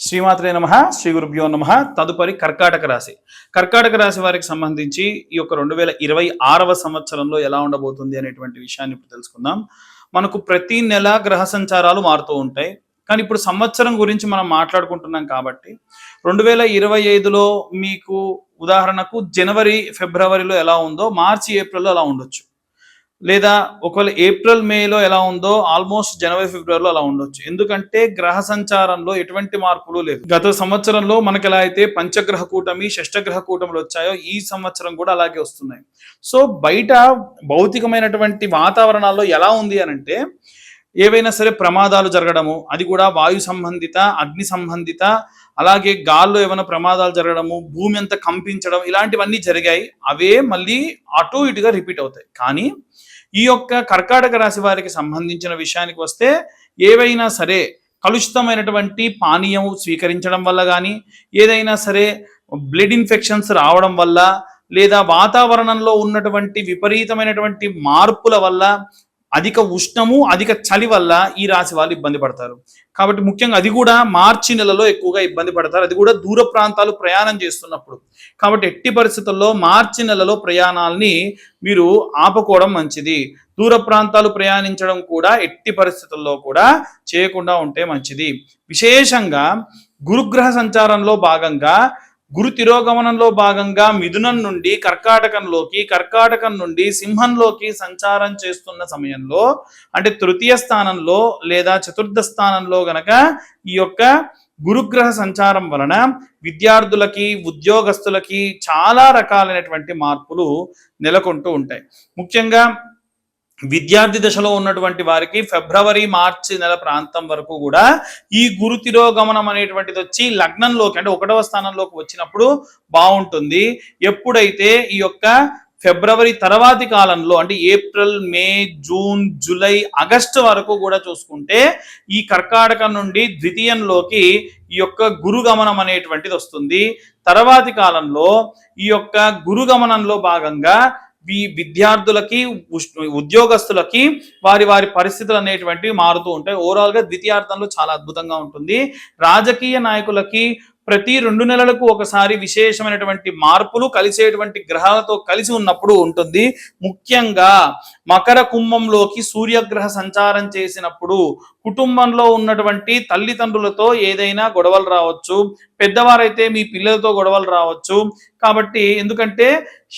శ్రీమాత్రే నమః, శ్రీ గురుభ్యో నమః. తదుపరి కర్కాటక రాశి. కర్కాటక రాశి వారికి సంబంధించి ఈ యొక్క 2026వ సంవత్సరంలో ఎలా ఉండబోతుంది అనేటువంటి విషయాన్ని ఇప్పుడు తెలుసుకుందాం. మనకు ప్రతి నెల గ్రహ సంచారాలు మారుతూ ఉంటాయి. కానీ ఇప్పుడు సంవత్సరం గురించి మనం మాట్లాడుకుంటున్నాం కాబట్టి 2025లో మీకు ఉదాహరణకు జనవరి, ఫిబ్రవరిలో ఎలా ఉందో మార్చి, ఏప్రిల్లో అలా ఉండొచ్చు. లేదా ఒకవేళ ఏప్రిల్, మేలో ఎలా ఉందో ఆల్మోస్ట్ జనవరి, ఫిబ్రవరిలో అలా ఉండొచ్చు. ఎందుకంటే గ్రహ సంచారంలో ఎటువంటి మార్పులు లేదు. గత సంవత్సరంలో మనకి ఎలా అయితే పంచగ్రహ కూటమి, షష్టగ్రహ కూటములు వచ్చాయో ఈ సంవత్సరం కూడా అలాగే వస్తున్నాయి. సో బయట భౌతికమైనటువంటి వాతావరణాల్లో ఎలా ఉంది అనంటే ఏవైనా సరే ప్రమాదాలు జరగడము, అది కూడా వాయు సంబంధిత, అగ్ని సంబంధిత, అలాగే గాల్లో ఏమైనా ప్రమాదాలు జరగడము, భూమి అంతా కంపించడం, ఇలాంటివన్నీ జరిగాయి. అవే మళ్ళీ అటు ఇటుగా రిపీట్ అవుతాయి. కానీ ఈ యొక్క కర్కాటక రాశి వారికి సంబంధించిన విషయానికి వస్తే ఏవైనా సరే కలుషితమైనటువంటి పానీయం స్వీకరించడం వల్ల కానీ, ఏదైనా సరే బ్లడ్ ఇన్ఫెక్షన్స్ రావడం వల్ల, లేదా వాతావరణంలో ఉన్నటువంటి విపరీతమైనటువంటి మార్పుల వల్ల, అధిక ఉష్ణము, అధిక చలి వల్ల ఈ రాశి వాళ్ళు ఇబ్బంది పడతారు. కాబట్టి ముఖ్యంగా అది కూడా మార్చి నెలలో ఎక్కువగా ఇబ్బంది పడతారు. అది కూడా దూర ప్రాంతాలు ప్రయాణం చేస్తున్నప్పుడు. కాబట్టి ఎట్టి పరిస్థితుల్లో మార్చి నెలలో ప్రయాణాలని మీరు ఆపుకోవడం మంచిది. దూర ప్రాంతాలు ప్రయాణించడం కూడా ఎట్టి పరిస్థితుల్లో కూడా చేయకుండా ఉంటే మంచిది. విశేషంగా గురుగ్రహ సంచారంలో భాగంగా, గురు తిరోగమనంలో భాగంగా మిథునం నుండి కర్కాటకంలోకి, కర్కాటకం నుండి సింహంలోకి సంచారం చేస్తున్న సమయంలో, అంటే తృతీయ స్థానంలో లేదా చతుర్థ స్థానంలో గనక ఈ యొక్క గురుగ్రహ సంచారం వలన విద్యార్థులకి, ఉద్యోగస్తులకి చాలా రకాలైనటువంటి మార్పులు నెలకొంటూ ఉంటాయి. ముఖ్యంగా విద్యార్థి దశలో ఉన్నటువంటి వారికి ఫిబ్రవరి, మార్చి నెల ప్రాంతం వరకు కూడా ఈ గురు తిరోగమనం అనేటువంటిది వచ్చి లగ్నంలోకి, అంటే 1వ స్థానంలోకి వచ్చినప్పుడు బాగుంటుంది. ఎప్పుడైతే ఈ యొక్క ఫిబ్రవరి తర్వాతి కాలంలో, అంటే ఏప్రిల్, మే, జూన్, జూలై, ఆగస్టు వరకు కూడా చూసుకుంటే ఈ కర్కాటకం నుండి ద్వితీయంలోకి ఈ యొక్క గురుగమనం అనేటువంటిది వస్తుంది. తర్వాతి కాలంలో ఈ యొక్క గురుగమనంలో భాగంగా విద్యార్థులకి, ఉద్యోగస్తులకి వారి వారి పరిస్థితులు అనేటువంటివి మారుతూ ఉంటాయి. ఓవరాల్ గా ద్వితీయార్థంలో చాలా అద్భుతంగా ఉంటుంది. రాజకీయ నాయకులకి ప్రతి 2 నెలలకు ఒకసారి విశేషమైనటువంటి మార్పులు కలిసేటువంటి గ్రహాలతో కలిసి ఉన్నప్పుడు ఉంటుంది. ముఖ్యంగా మకర కుంభంలోకి సూర్యగ్రహ సంచారం చేసినప్పుడు కుటుంబంలో ఉన్నటువంటి తల్లిదండ్రులతో ఏదైనా గొడవలు రావచ్చు, పెద్దవారైతే మీ పిల్లలతో గొడవలు రావచ్చు. కాబట్టి ఎందుకంటే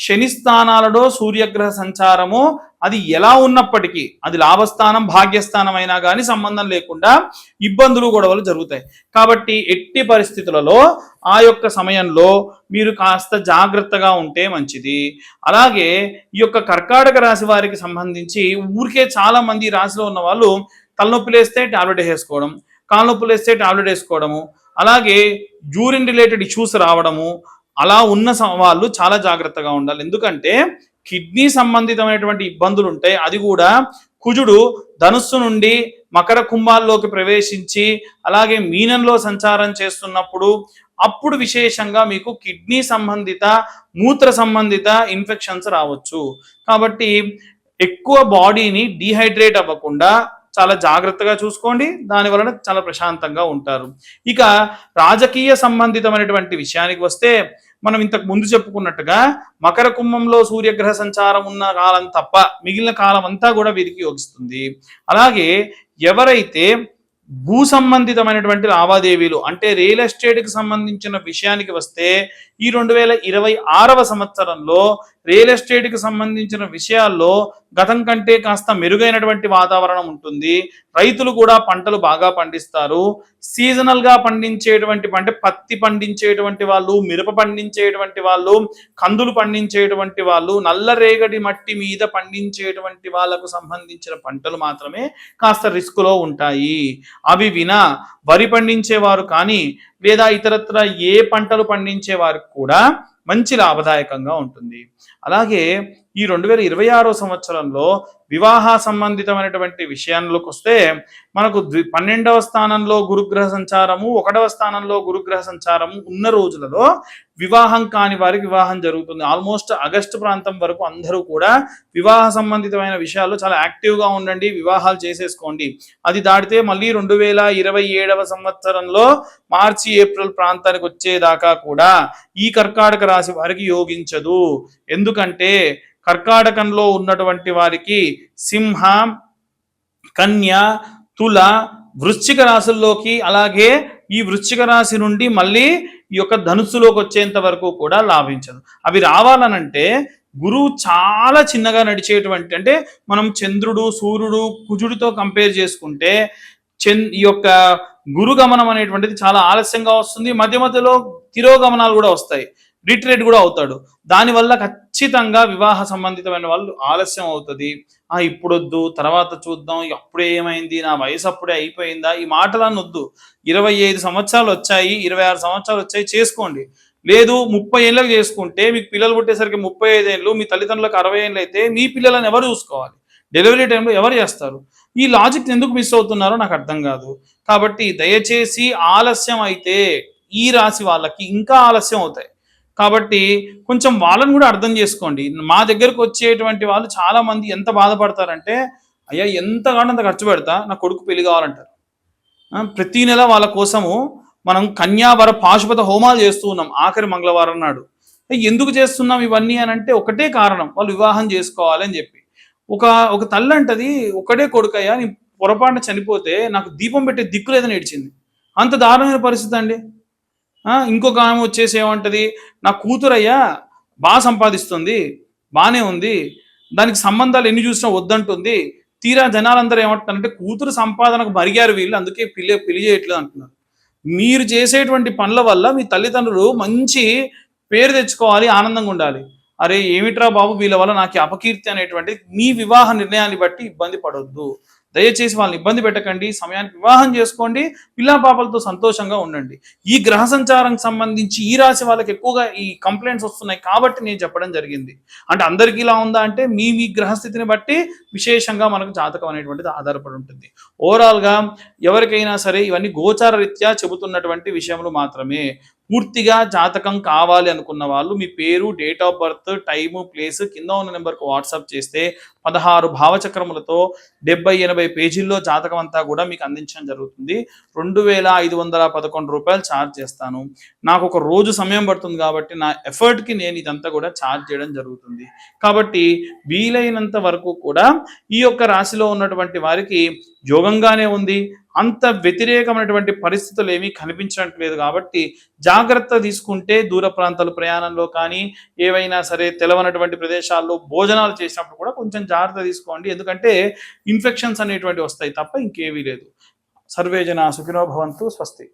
శని స్థానాలలో సూర్యగ్రహ సంచారము అది ఎలా ఉన్నప్పటికీ, అది లాభస్థానం, భాగ్యస్థానం అయినా కానీ సంబంధం లేకుండా ఇబ్బందులు, గొడవలు జరుగుతాయి. కాబట్టి ఎట్టి పరిస్థితులలో ఆ యొక్క సమయంలో మీరు కాస్త జాగ్రత్తగా ఉంటే మంచిది. అలాగే ఈ యొక్క కర్కాటక రాశి వారికి సంబంధించి ఊరికే చాలా మంది రాశిలో ఉన్న వాళ్ళు తలనొప్పి లేస్తే టాబ్లెట్ వేసుకోవడం, కాళ్ళనొప్పి లేస్తే టాబ్లెట్ వేసుకోవడము, అలాగే యూరిన్ రిలేటెడ్ ఇష్యూస్ రావడము, అలా ఉన్న వాళ్ళు చాలా జాగ్రత్తగా ఉండాలి. ఎందుకంటే కిడ్నీ సంబంధితమైనటువంటి ఇబ్బందులు ఉంటాయి. అది కూడా కుజుడు ధనుస్సు నుండి మకర కుంభాల్లోకి ప్రవేశించి అలాగే మీనంలో సంచారం చేస్తున్నప్పుడు అప్పుడు విశేషంగా మీకు కిడ్నీ సంబంధిత, మూత్ర సంబంధిత ఇన్ఫెక్షన్స్ రావచ్చు. కాబట్టి ఎక్కువ బాడీని డీహైడ్రేట్ అవ్వకుండా చాలా జాగ్రత్తగా చూసుకోండి. దాని వలన చాలా ప్రశాంతంగా ఉంటారు. ఇక రాజకీయ సంబంధితమైనటువంటి విషయానికి వస్తే మనం ఇంతకు ముందు చెప్పుకున్నట్టుగా మకర కుంభంలో సూర్యగ్రహ సంచారం ఉన్న కాలం తప్ప మిగిలిన కాలం అంతా కూడా వీరికి యోగిస్తుంది. అలాగే ఎవరైతే భూ సంబంధితమైనటువంటి లావాదేవీలు, అంటే రియల్ ఎస్టేట్కి సంబంధించిన విషయానికి వస్తే ఈ 2026వ సంవత్సరంలో రియల్ ఎస్టేట్కి సంబంధించిన విషయాల్లో గతం కంటే కాస్త మెరుగైనటువంటి వాతావరణం ఉంటుంది. రైతులు కూడా పంటలు బాగా పండిస్తారు. సీజనల్గా పండించేటువంటి, అంటే పత్తి పండించేటువంటి వాళ్ళు, మిరప పండించేటువంటి వాళ్ళు, కందులు పండించేటువంటి వాళ్ళు, నల్లరేగడి మట్టి మీద పండించేటువంటి వాళ్ళకు సంబంధించిన పంటలు మాత్రమే కాస్త రిస్కులో ఉంటాయి. అవి వినా వరి పండించేవారు కానీ లేదా ఇతరత్ర ఏ పంటలు పండించే వారికి కూడా మంచి లాభదాయకంగా ఉంటుంది. అలాగే ఈ 2026వ సంవత్సరంలో వివాహ సంబంధితమైనటువంటి విషయాల్లోకి వస్తే మనకు 12వ స్థానంలో గురుగ్రహ సంచారము, 1వ స్థానంలో గురుగ్రహ సంచారము ఉన్న రోజులలో వివాహం కాని వారికి వివాహం జరుగుతుంది. ఆల్మోస్ట్ ఆగస్టు ప్రాంతం వరకు అందరూ కూడా వివాహ సంబంధితమైన విషయాల్లో చాలా యాక్టివ్గా ఉండండి, వివాహాలు చేసేసుకోండి. అది దాటితే మళ్ళీ 2027వ సంవత్సరంలో మార్చి ఏప్రిల్ ప్రాంతానికి వచ్చేదాకా కూడా ఈ కర్కాటక రాశి వారికి యోగించదు. ఎందుకంటే కర్కాటకంలో ఉన్నటువంటి వారికి సింహ, కన్య, తుల, వృశ్చిక రాశుల్లోకి, అలాగే ఈ వృశ్చిక రాశి నుండి మళ్ళీ ఈ యొక్క ధనుస్సులోకి వచ్చేంత వరకు కూడా లాభించదు. అవి రావాలనంటే గురువు చాలా చిన్నగా నడిచేటువంటి, అంటే మనం చంద్రుడు, సూర్యుడు, కుజుడితో కంపేర్ చేసుకుంటే ఈ యొక్క గురుగమనం అనేటువంటిది చాలా ఆలస్యంగా వస్తుంది. మధ్య మధ్యలో తిరోగమనాలు కూడా వస్తాయి, రిట్రేట్ కూడా అవుతాడు. దానివల్ల ఖచ్చితంగా వివాహ సంబంధితమైన వాళ్ళు ఆలస్యం అవుతుంది. ఇప్పుడొద్దు, తర్వాత చూద్దాం, అప్పుడే ఏమైంది, నా వయసు అప్పుడే అయిపోయిందా, ఈ మాటలన్నీ వద్దు. 25 సంవత్సరాలు వచ్చాయి, 26 సంవత్సరాలు వచ్చాయి, చేసుకోండి. లేదు 30 ఏళ్ళకి చేసుకుంటే మీకు పిల్లలు పుట్టేసరికి 35 ఏళ్ళు, మీ తల్లిదండ్రులకు 60 ఏళ్ళు అయితే మీ పిల్లలను ఎవరు చూసుకోవాలి? డెలివరీ టైంలో ఎవరు చేస్తారు? ఈ లాజిక్ ఎందుకు మిస్ అవుతున్నారో నాకు అర్థం కాదు. కాబట్టి దయచేసి ఆలస్యం అయితే ఈ రాశి వాళ్ళకి ఇంకా ఆలస్యం అవుతాయి. కాబట్టి కొంచెం వాళ్ళని కూడా అర్థం చేసుకోండి. మా దగ్గరకు వచ్చేటువంటి వాళ్ళు చాలా మంది ఎంత బాధపడతారంటే, అయ్యా ఎంతగానో అంత ఖర్చు పెడతా, నా కొడుకు పెళ్లి కావాలంటారు. ప్రతి నెల వాళ్ళ కోసము మనం కన్యావర పాశుపత హోమాలు చేస్తూ ఉన్నాం ఆఖరి మంగళవారం నాడు. ఎందుకు చేస్తున్నాం ఇవన్నీ అని అంటే ఒకటే కారణం, వాళ్ళు వివాహం చేసుకోవాలి అని చెప్పి. ఒక తల్లి అంటది, ఒకటే కొడుకయ్యా, నీ పొరపాటున చనిపోతే నాకు దీపం పెట్టే దిక్కు లేదని ఏడ్చింది. అంత దారుణమైన పరిస్థితి అండి. ఇంకొక ఆమె వచ్చేసి ఏమంటది, నా కూతురయ్యా బాగా సంపాదిస్తుంది, బాగానే ఉంది, దానికి సంబంధాలు ఎన్ని చూసినా వద్దంటుంది. తీరా జనాలందరూ ఏమంటున్నారంటే కూతురు సంపాదనకు మరిగారు వీళ్ళు, అందుకే పెళ్లి చేయట్లేదు అంటున్నారు. మీరు చేసేటువంటి పనుల వల్ల మీ తల్లిదండ్రులు మంచి పేరు తెచ్చుకోవాలి, ఆనందంగా ఉండాలి. అరే ఏమిట్రా బాబు, వీళ్ళ వల్ల నాకు అపకీర్తి అనేటువంటి మీ వివాహ నిర్ణయాన్ని బట్టి ఇబ్బంది పడొద్దు. దయచేసి వాళ్ళని ఇబ్బంది పెట్టకండి, సమయానికి వివాహం చేసుకోండి, పిల్లా పాపలతో సంతోషంగా ఉండండి. ఈ గ్రహ సంచారం సంబంధించి ఈ రాశి వాళ్ళకి ఎక్కువగా ఈ కంప్లైంట్స్ వస్తున్నాయి కాబట్టి నేను చెప్పడం జరిగింది. అంటే అందరికీ ఇలా ఉందా అంటే మీ గ్రహస్థితిని బట్టి విశేషంగా మనకు జాతకం అనేటువంటిది ఆధారపడి ఉంటుంది. ఓవరాల్గా ఎవరికైనా సరే ఇవన్నీ గోచార రీత్యా చెబుతున్నటువంటి విషయములు మాత్రమే. పూర్తిగా జాతకం కావాలి అనుకున్న వాళ్ళు మీ పేరు, date of birth, time, place కింద ఉన్న నెంబర్కు వాట్సాప్ చేస్తే 16 భావచక్రములతో 70-80 పేజీల్లో జాతకం అంతా కూడా మీకు అందించడం జరుగుతుంది. 2511 రూపాయలు ఛార్జ్ చేస్తాను. నాకు ఒక రోజు సమయం పడుతుంది కాబట్టి నా ఎఫర్ట్కి నేను ఇదంతా కూడా ఛార్జ్ చేయడం జరుగుతుంది. కాబట్టి వీలైనంత వరకు కూడా ఈ యొక్క రాశిలో ఉన్నటువంటి వారికి యోగంగానే ఉంది, అంత వ్యతిరేకమైనటువంటి పరిస్థితులు ఏమీ కనిపించట్లేదు. కాబట్టి జాగ్రత్త తీసుకుంటే దూర ప్రాంతాల ప్రయాణంలో కానీ ఏవైనా సరే తెలవనటువంటి ప్రదేశాల్లో భోజనాలు చేసినప్పుడు కూడా కొంచెం జాగ్రత్త తీసుకోండి. ఎందుకంటే ఇన్ఫెక్షన్స్ అనేటువంటి వస్తాయి తప్ప ఇంకేమీ లేదు. సర్వే జనా సుఖినో భవంతు. స్వస్తి.